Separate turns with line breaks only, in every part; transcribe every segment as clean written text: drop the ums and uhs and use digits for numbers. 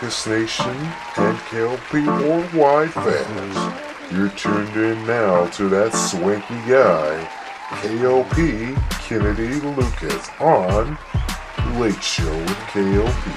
Lucas Nation and K.L.P worldwide fans. You're tuned in now to that swanky guy, K.L.P. Kennedy Lucas, on Late Show with K.L.P.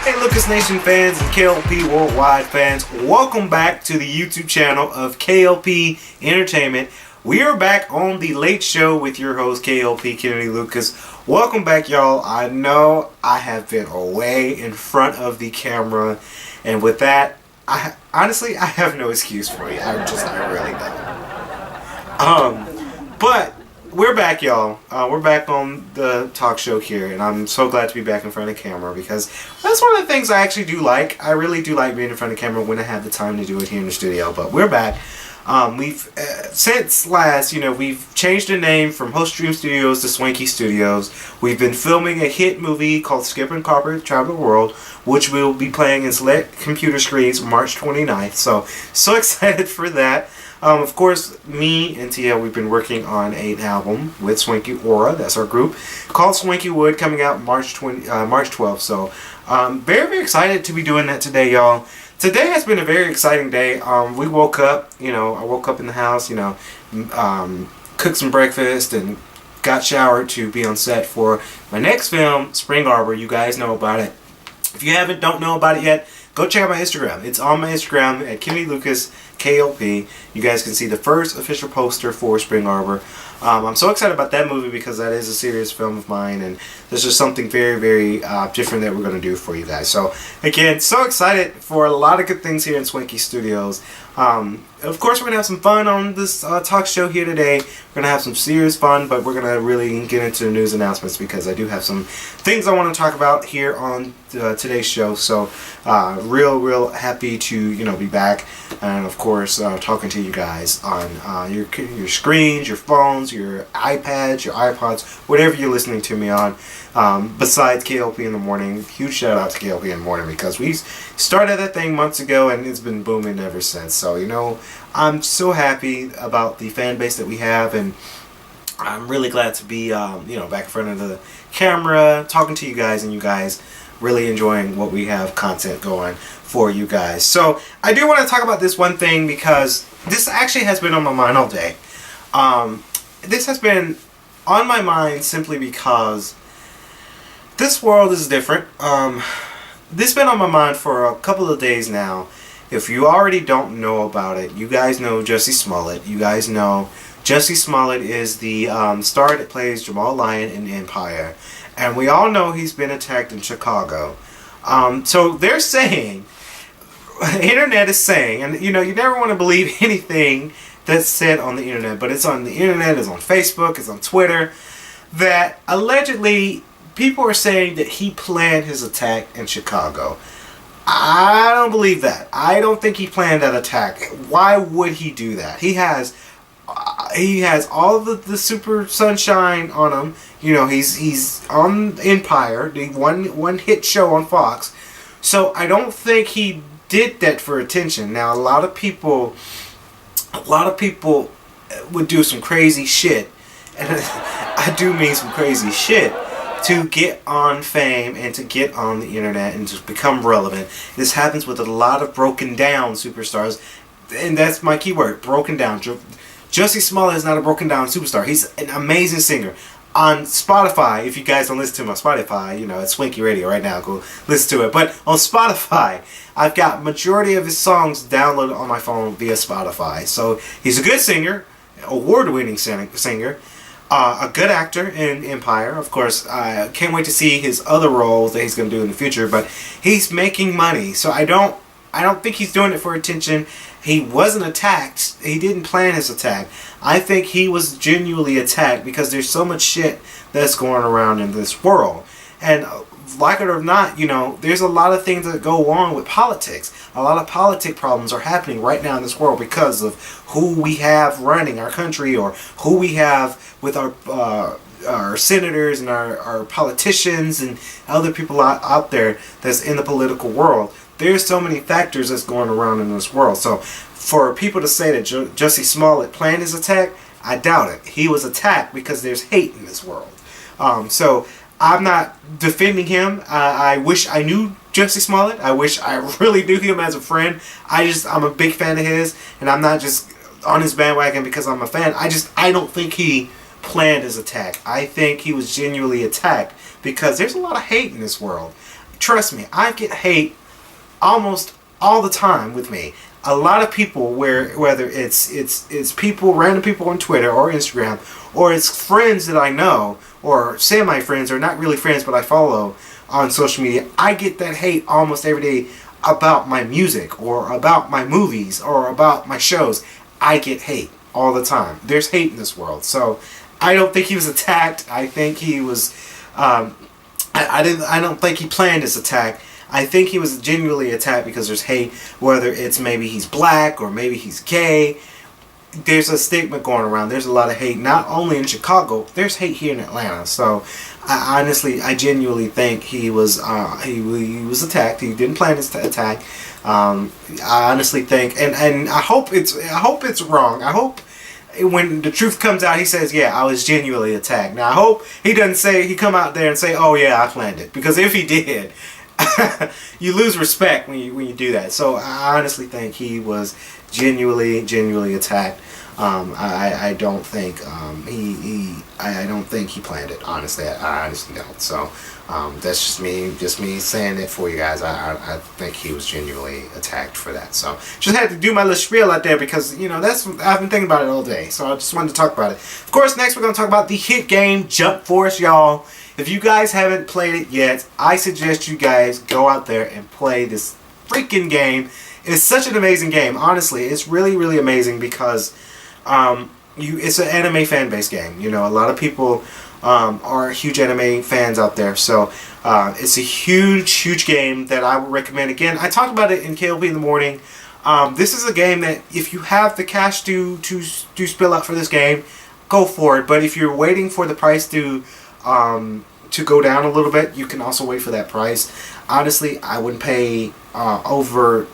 Hey Lucas Nation fans and K.L.P worldwide fans, welcome back to the YouTube channel of K.L.P Entertainment. We are back on the Late Show with your host K.L.P Kennedy Lucas. Welcome back, y'all. I know I have been away in front of the camera, and with that, I have no excuse for you. I really don't. But we're back, y'all. We're back on the talk show here, and I'm so glad to be back in front of the camera because that's one of the things I actually do like. I really do like being in front of the camera when I have the time to do it here in the studio. But we're back. We've since last, we've changed the name from Host Stream Studios to Swanky Studios. We've been filming a hit movie called Skip and Carper Travel the World, which will be playing in select computer screens March 29th. So excited for that. Of course, me and Tia, we've been working on an album with Swanky Aura, that's our group, called Swanky Wood, coming out March 12th. So, very, very excited to be doing that today, y'all. Today has been a very exciting day. We woke up, I woke up in the house, cooked some breakfast and got showered to be on set for my next film, Spring Arbor. You guys know about it. If you don't know about it yet, go check out my Instagram. It's on my Instagram at Kennedy Lucas K.L.P. You guys can see the first official poster for Spring Arbor. I'm so excited about that movie because that is a serious film of mine, and there's just something very, very different that we're going to do for you guys. So, again, so excited for a lot of good things here in Swanky Studios. Of course, we're going to have some fun on this talk show here today. We're going to have some serious fun, but we're going to really get into the news announcements because I do have some things I want to talk about here on today's show. So, real happy to, be back and, of course, talking to you guys on your screens, your phones, your iPads, your iPods, whatever you're listening to me on. Besides K.L.P in the morning, huge shout out to K.L.P in the morning because we started that thing months ago and it's been booming ever since. So, I'm so happy about the fan base that we have, and I'm really glad to be, back in front of the camera, talking to you guys, and you guys really enjoying what we have content going for you guys. So, I do want to talk about this one thing because this actually has been on my mind all day. This has been on my mind simply because this world is different. This has been on my mind for a couple of days now. If you already don't know about it, you guys know Jussie Smollett. You guys know Jussie Smollett is the star that plays Jamal Lyon in Empire. And we all know he's been attacked in Chicago. So they're saying, the internet is saying, and you never want to believe anything that's said on the internet, but it's on the internet, it's on Facebook, it's on Twitter, that allegedly people are saying that he planned his attack in Chicago. I don't believe that. I don't think he planned that attack. Why would he do that? He has all the super sunshine on him. He's on Empire, the one hit show on Fox. So I don't think he did that for attention. Now a lot of people would do some crazy shit, and I do mean some crazy shit, to get on fame and to get on the internet and to become relevant. This happens with a lot of broken down superstars, and that's my keyword, broken down. Jussie Smollett is not a broken down superstar. He's an amazing singer. On Spotify, if you guys don't listen to him on Spotify, it's Swanky Radio right now, go listen to it. But on Spotify, I've got majority of his songs downloaded on my phone via Spotify. So he's a good singer, award-winning singer. A good actor in Empire. Of course, I can't wait to see his other roles that he's going to do in the future, but he's making money. So I don't think he's doing it for attention. He wasn't attacked. He didn't plan his attack. I think he was genuinely attacked because there's so much shit that's going around in this world. And like it or not, there's a lot of things that go on with politics. A lot of politic problems are happening right now in this world because of who we have running our country or who we have with our senators and our politicians and other people out there that's in the political world. there's so many factors that's going around in this world. So for people to say that Jussie Smollett planned his attack, I doubt it. He was attacked because there's hate in this world. So I'm not defending him. I wish I knew Jussie Smollett. I wish I really knew him as a friend. I'm a big fan of his, and I'm not just on his bandwagon because I'm a fan. I don't think he planned his attack. I think he was genuinely attacked because there's a lot of hate in this world. Trust me, I get hate almost all the time with me. A lot of people, whether it's people, random people on Twitter or Instagram, or it's friends that I know, or semi-friends, or not really friends, but I follow on social media, I get that hate almost every day about my music, or about my movies, or about my shows. I get hate all the time. There's hate in this world. So I don't think he was attacked. I think he was, I don't think he planned his attack. I think he was genuinely attacked because there's hate, whether it's maybe he's black or maybe he's gay. There's a stigma going around. There's a lot of hate, not only in Chicago, there's hate here in Atlanta. So I genuinely think he was attacked. He didn't plan his attack. I honestly think, and I hope it's wrong. I hope when the truth comes out, he says, yeah, I was genuinely attacked. Now I hope he come out there and say, oh yeah, I planned it, because if he did, you lose respect when you do that. So I honestly think he was genuinely attacked. I don't think I don't think he planned it. Honestly, I honestly don't. So that's just me saying it for you guys. I think he was genuinely attacked for that. So just had to do my little spiel out there because I've been thinking about it all day. So I just wanted to talk about it. Of course, next we're gonna talk about the hit game Jump Force, y'all. If you guys haven't played it yet, I suggest you guys go out there and play this freaking game. It's such an amazing game. Honestly, it's really amazing because it's an anime fan base game. A lot of people are huge anime fans out there. So it's a huge game that I would recommend. Again, I talked about it in K.L.P in the morning. This is a game that if you have the cash to spill out for this game, go for it. But if you're waiting for the price to go down a little bit, you can also wait for that price. Honestly, I wouldn't pay over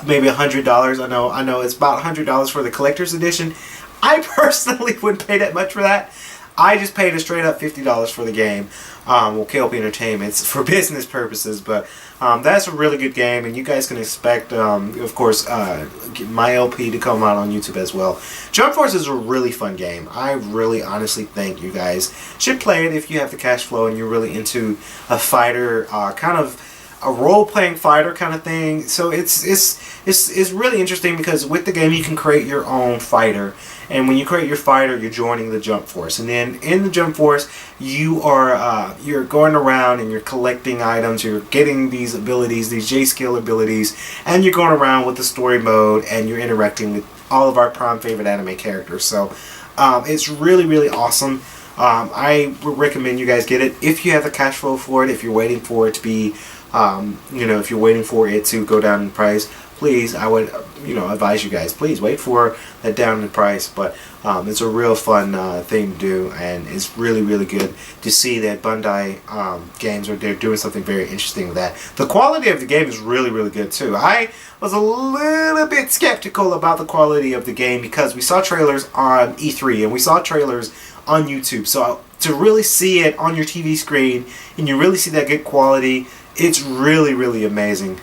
maybe $100. I know it's about $100 for the collector's edition. I personally wouldn't pay that much for that. I just paid a straight up $50 for the game. K.L.P Entertainment's for business purposes, but that's a really good game, and you guys can expect, of course, my LP to come out on YouTube as well. Jump Force is a really fun game. I really honestly think you guys should play it if you have the cash flow and you're really into a fighter, kind of a role-playing fighter kind of thing. So it's really interesting because with the game you can create your own fighter, and when you create your fighter, you're joining the Jump Force, and then in the Jump Force you're going around and you're collecting items, you're getting these abilities, these J-skill abilities, and you're going around with the story mode and you're interacting with all of our prime favorite anime characters. So it's really awesome. I would recommend you guys get it if you have the cash flow for it. If you're waiting for it to be if you're waiting for it to go down in price, please, I would advise you guys, please wait for that down in price. But it's a real fun thing to do, and it's really good to see that Bandai games they're doing something very interesting with that. The quality of the game is really good too. I was a little bit skeptical about the quality of the game because we saw trailers on E3 and we saw trailers on YouTube. So to really see it on your TV screen and you really see that good quality, it's really amazing.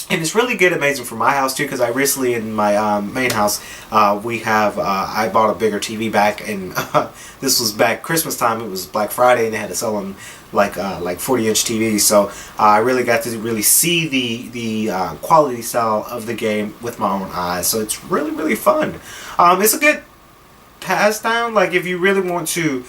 And it's really good, amazing for my house too, because I recently in my main house we have I bought a bigger TV back, and this was back Christmas time. It was Black Friday, and they had to sell them like 40-inch TVs. So I really got to really see the quality style of the game with my own eyes. So it's really fun. It's a good pastime. Like if you really want to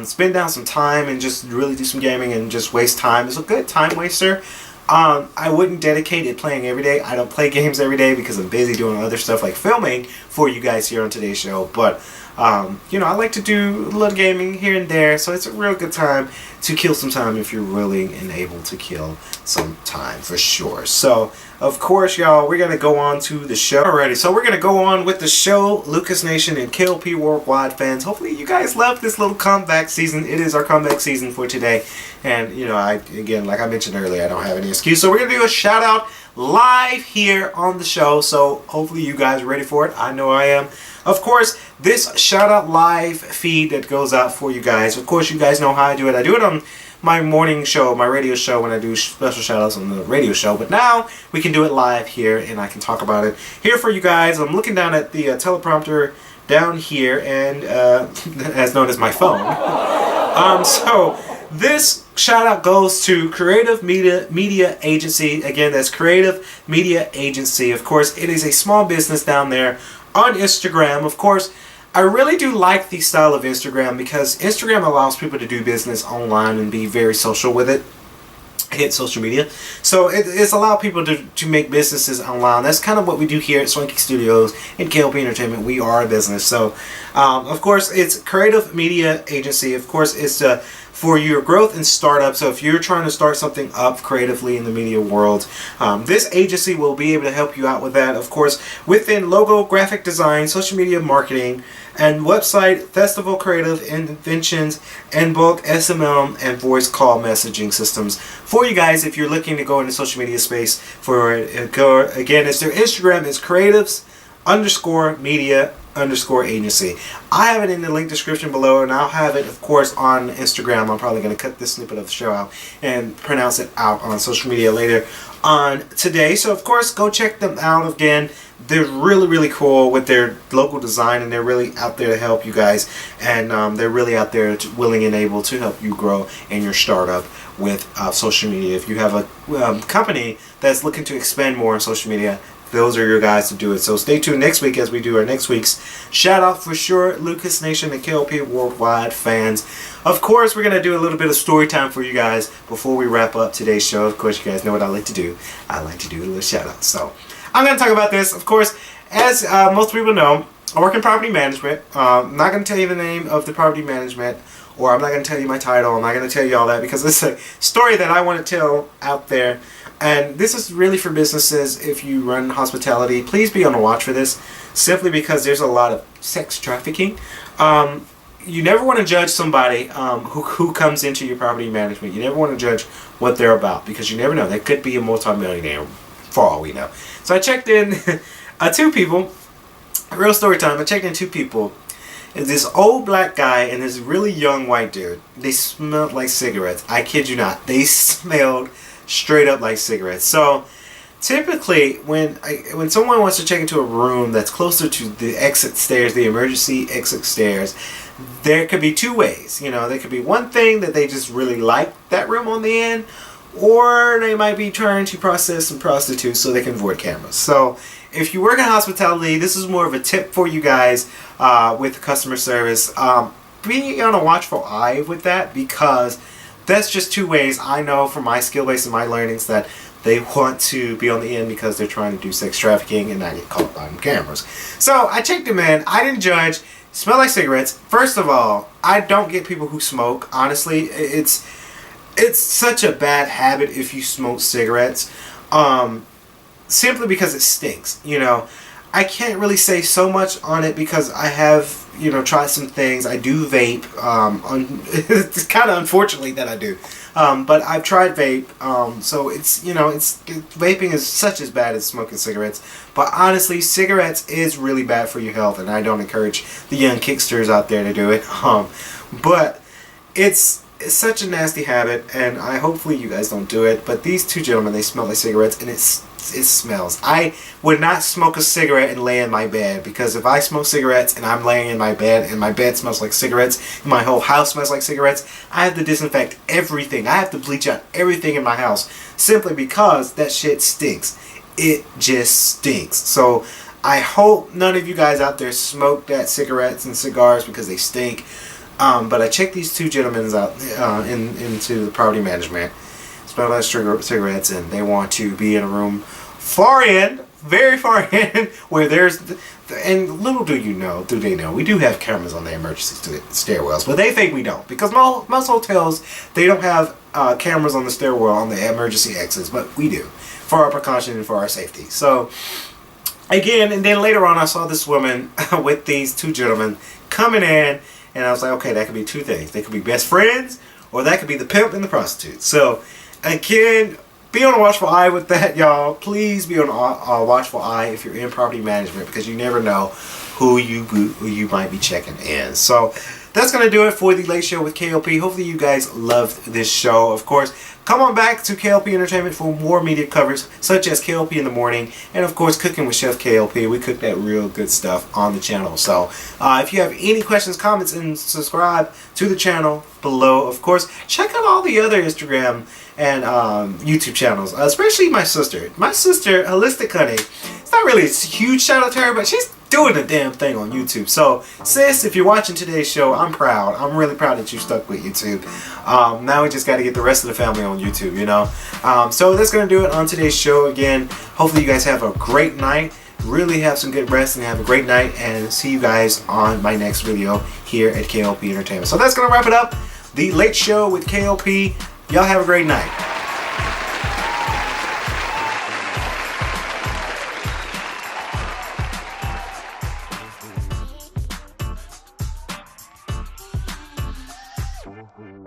spend down some time and just really do some gaming and just waste time, it's a good time waster. I wouldn't dedicate it playing every day. I don't play games every day because I'm busy doing other stuff like filming for you guys here on today's show. But I like to do a little gaming here and there, so it's a real good time to kill some time if you're willing and able to kill some time for sure. So, of course, y'all, we're going to go on to the show already. So we're going to go on with the show, Lucas Nation and K.L.P Worldwide fans. Hopefully you guys love this little comeback season. It is our comeback season for today. And, again, like I mentioned earlier, I don't have any excuse. So we're going to do a shout out live here on the show. So hopefully you guys are ready for it. I know I am. Of course, this shout out live feed that goes out for you guys. Of course, you guys know how I do it. I do it on my morning show, my radio show, when I do special shout outs on the radio show. But now we can do it live here and I can talk about it here for you guys. I'm looking down at the teleprompter down here, and as known as my phone. So this shout out goes to Creative Media Agency. Again, that's Creative Media Agency. Of course, it is a small business down there on Instagram. Of course, I really do like the style of Instagram because Instagram allows people to do business online and be very social with it. Hit social media. So it's allowed people to make businesses online. That's kind of what we do here at Swanky Studios and K.L.P Entertainment. We are a business. So, of course, it's Creative Media Agency. Of course, it's for your growth and startup. So if you're trying to start something up creatively in the media world, this agency will be able to help you out with that. Of course, within logo, graphic design, social media marketing, and website, festival creative, inventions, and bulk SML and voice call messaging systems for you guys if you're looking to go into social media space for it. Again, it's their Instagram is creatives_media_agency. I have it in the link description below, and I'll have it, of course, on Instagram. I'm probably going to cut this snippet of the show out and pronounce it out on social media later on today. So, of course, go check them out again. They're really, really cool with their local design, and they're really out there to help you guys. And they're really out there willing and able to help you grow in your startup with social media. If you have a company that's looking to expand more on social media, those are your guys to do it. So stay tuned next week as we do our next week's shout out for sure, Lucas Nation and K.L.P Worldwide fans. Of course, we're going to do a little bit of story time for you guys before we wrap up today's show. Of course, you guys know what I like to do. I like to do a little shout out. So I'm going to talk about this. Of course, as most people know, I work in property management. I'm not going to tell you the name of the property management, or I'm not going to tell you my title. I'm not going to tell you all that because it's a story that I want to tell out there. And this is really for businesses. If you run hospitality, please be on the watch for this, simply because there's a lot of sex trafficking. You never want to judge somebody who comes into your property management. You never want to judge what they're about, because you never know. They could be a multimillionaire for all we know. So I checked in two people. Real story time. I checked in two people. It's this old black guy and this really young white dude. They smelled like cigarettes. I kid you not. They smelled straight up like cigarettes. So typically when someone wants to check into a room that's closer to the exit stairs, the emergency exit stairs, there could be two ways. There could be one thing that they just really like that room on the end, or they might be trying to process some prostitutes so they can avoid cameras. So if you work in hospitality, this is more of a tip for you guys with customer service. Be on a watchful eye with that, because that's just two ways. I know from my skill base and my learnings that they want to be on the end because they're trying to do sex trafficking and not get caught on cameras. So I checked him in. I didn't judge. Smell like cigarettes. First of all, I don't get people who smoke. Honestly, it's such a bad habit if you smoke cigarettes. Simply because it stinks. I can't really say so much on it because I have, tried some things. I do vape. It's kind of unfortunately that I do. But I've tried vape. So vaping is such as bad as smoking cigarettes. But honestly, cigarettes is really bad for your health, and I don't encourage the young kicksters out there to do it. But it's such a nasty habit, and hopefully you guys don't do it. But these two gentlemen, they smell like cigarettes, and it smells. I would not smoke a cigarette and lay in my bed, because if I smoke cigarettes and I'm laying in my bed and my bed smells like cigarettes and my whole house smells like cigarettes, I have to disinfect everything. I have to bleach out everything in my house, simply because that shit stinks. It just stinks. So I hope none of you guys out there smoke that cigarettes and cigars, because they stink. But I checked these two gentlemen out into the property management, smell like cigarettes, and they want to be in a room far end, very far in where there's, and little do they know, we do have cameras on the emergency stairwells, but they think we don't, because most hotels, they don't have cameras on the stairwell on the emergency exits, but we do, for our precaution and for our safety. So again, and then later on I saw this woman with these two gentlemen coming in, and I was like, okay, that could be two things. They could be best friends, or that could be the pimp and the prostitute. So again, be on a watchful eye with that, y'all. Please be on a watchful eye if you're in property management, because you never know who you might be checking in. So that's going to do it for the Late Show with K.L.P. Hopefully you guys loved this show. Of course, come on back to K.L.P. Entertainment for more media coverage, such as K.L.P. in the Morning, and of course, Cooking with Chef K.L.P. We cook that real good stuff on the channel. So if you have any questions, comments, and subscribe to the channel below. Of course, check out all the other Instagram and YouTube channels, especially my sister. My sister, Holistic Honey. It's not really a huge shout out to her, but she's doing the damn thing on YouTube. So, sis, if you're watching today's show, I'm proud. I'm really proud that you stuck with YouTube. Now we just got to get the rest of the family on YouTube, you know. So that's going to do it on today's show. Again, hopefully you guys have a great night. Really have some good rest and have a great night. And see you guys on my next video here at K.L.P. Entertainment. So that's going to wrap it up. The Late Show with K.L.P. Y'all have a great night.
Mm-hmm.